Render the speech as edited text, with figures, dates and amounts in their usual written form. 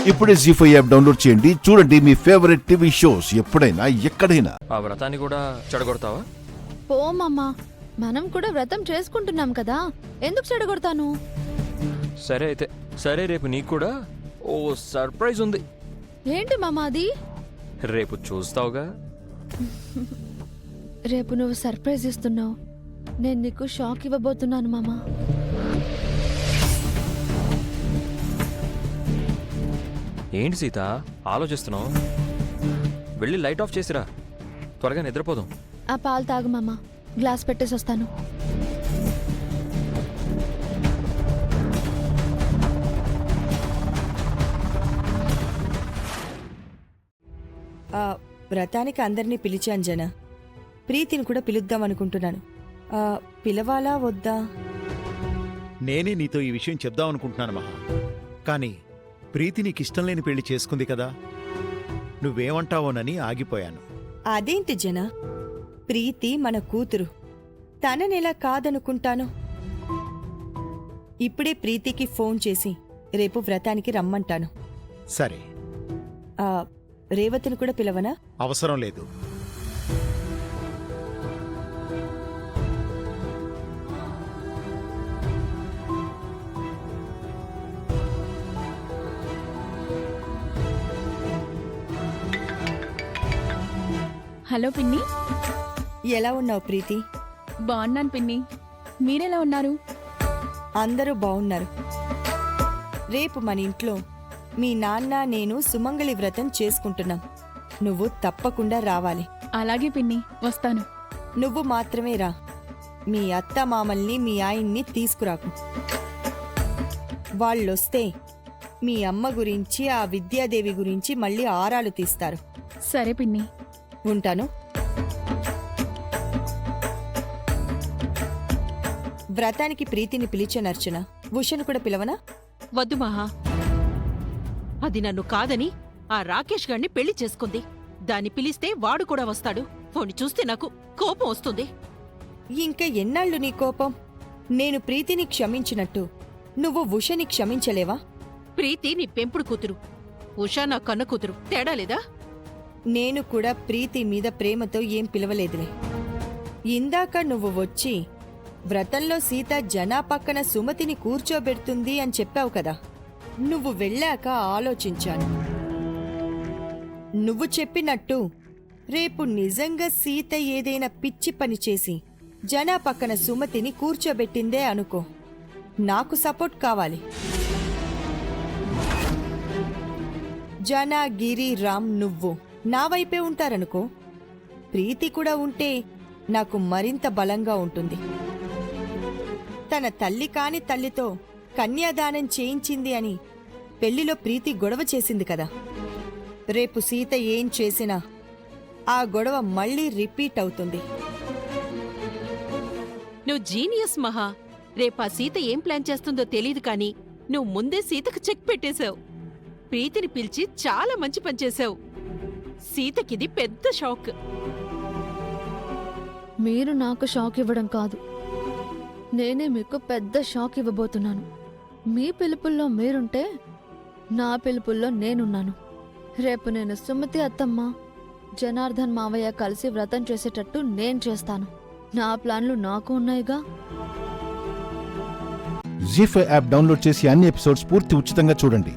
ఇప్పుడే జీ5 app download చేయండి. చూడండి మీ ఫేవరెట్ టీవీ షోస్ ఎప్పుడైనా ఎక్కడైనా. ఆ వ్రతాన్ని కూడా చెడగొడతావా? పోమమ్మా, మనం కూడా వ్రతం చేసుకుంటున్నాం కదా, ఎందుకు చెడగొడతాను? సరే అయితే సరే, రేపు నీకు కూడా ఓ సర్ప్రైజ్ ఉంది. ఏంటి మామా అది? రేపు చూస్తావుగా. రేపు నువ్వు సర్ప్రైజ్ ఇస్తున్నావు, నేను నీకు షాక్ ఇవ్వబోతున్నాను మామా. ఏంటి సీత ఆలోచిస్తున్నావు? వెళ్ళి లైట్ ఆఫ్ చేసిరా, త్వరగా నిద్రపోదాం. ఆ పాలు తాగు మామా, గ్లాస్ పెట్టేసి వస్తాను. వ్రతానికి అందరినీ పిలిచాను జన. ప్రీతిని కూడా పిలుద్దాం అనుకుంటున్నాను. పిలవాలా వద్దా? నేనే నీతో ఈ విషయం చెప్దాం అనుకుంటున్నాను మహా. కానీ ప్రీతి నీకిష్టం లేని పెళ్లి చేసుకుంది కదా, నువ్వేమంటావోనని ఆగిపోయాను. అదేంటి జన, ప్రీతి మన కూతురు, తననెలా కాదనుకుంటాను? ఇప్పుడే ప్రీతికి ఫోన్ చేసి రేపు వ్రతానికి రమ్మంటాను. సరే, రేవతిని కూడా పిలవనా? అవసరం లేదు. హలో పిన్ని. ఎలా ఉన్నావు ప్రీతి? బాగున్నాను పిన్ని, మీరెలా ఉన్నారు? అందరూ బావున్నారు. రేపు మన ఇంట్లో మీ నాన్న నేను సుమంగళి వ్రతం చేసుకుంటున్నాం. నువ్వు తప్పకుండా రావాలి. అలాగే పిన్ని, వస్తాను. నువ్వు మాత్రమే రా, మీ అత్త మామల్ని మీ ఆయన్ని తీసుకురాకు. వాళ్ళొస్తే మీ అమ్మ గురించి ఆ విద్యాదేవి గురించి మళ్ళీ ఆరాలు తీస్తారు. సరే పిన్ని, ఉంటాను. వ్రతానికి ప్రీతిని పిలిచానర్చన. ఉషను కూడా పిలవనా? వద్దు మహా, అది నన్ను కాదని ఆ రాకేష్ గారిని పెళ్లి చేసుకుంది. దాన్ని పిలిస్తే వాడు కూడా వస్తాడు. ఫోన్ చూస్తే నాకు కోపం వస్తుంది. ఇంకా ఎన్నాళ్ళు నీ కోపం? నేను ప్రీతిని క్షమించినట్టు నువ్వు ఉషని క్షమించలేవా? ప్రీతి నీ పెంపుడు కూతురు, ఉషా నా కన్న కూతురు. తేడా లేదా? నేను కూడా ప్రీతి మీద ప్రేమతో ఏం పిలవలేదులే. ఇందాక నువ్వు వచ్చి వ్రతంలో సీత జనా పక్కన సుమతిని కూర్చోబెడుతుంది అని చెప్పావు కదా, నువ్వు వెళ్ళాక ఆలోచించాను. నువ్వు చెప్పినట్టు రేపు నిజంగా సీత ఏదైనా పిచ్చి పని చేసి జనా పక్కన సుమతిని కూర్చోబెట్టిందే అనుకో, నాకు సపోర్ట్ కావాలి. జనా, గిరి, రామ్ నువ్వు నా వైపే ఉంటారనుకో, ప్రీతి కూడా ఉంటే నాకు మరింత బలంగా ఉంటుంది. తన తల్లి కాని తల్లితో కన్యాదానం చేయించింది అని పెళ్లిలో ప్రీతి గొడవ చేసింది కదా, రేపు సీత ఏం చేసినా ఆ గొడవ మళ్ళీ రిపీట్ అవుతుంది. నువ్వు జీనియస్ మహా. రేపా సీత ఏం ప్లాన్ చేస్తుందో తెలీదు కానీ నువ్వు ముందే సీతకు చెక్ పెట్టేశావు. ప్రీతిని పిలిచి చాలా మంచి పని చేశావు. సీతకిది పెద్ద షాక్. మీరు నాకు షాక్ ఇవ్వడం కాదు, నేనే మీకు పెద్ద షాక్ ఇవ్వబోతున్నాను. మీ పిలుపుల్లో మీరుంటే నా పిలుపుల్లో నేనున్నాను. రేపు నేను సుమతి అత్తమ్మ, జనార్దన్ మావయ్య కలిసి వ్రతం చేసేటట్టు నేను చేస్తాను. నా ప్లాన్లు నాకు ఉన్నాయిగా. జీ5 యాప్ డౌన్లోడ్ చేసి అన్ని ఎపిసోడ్స్ పూర్తి ఉచితంగా చూడండి.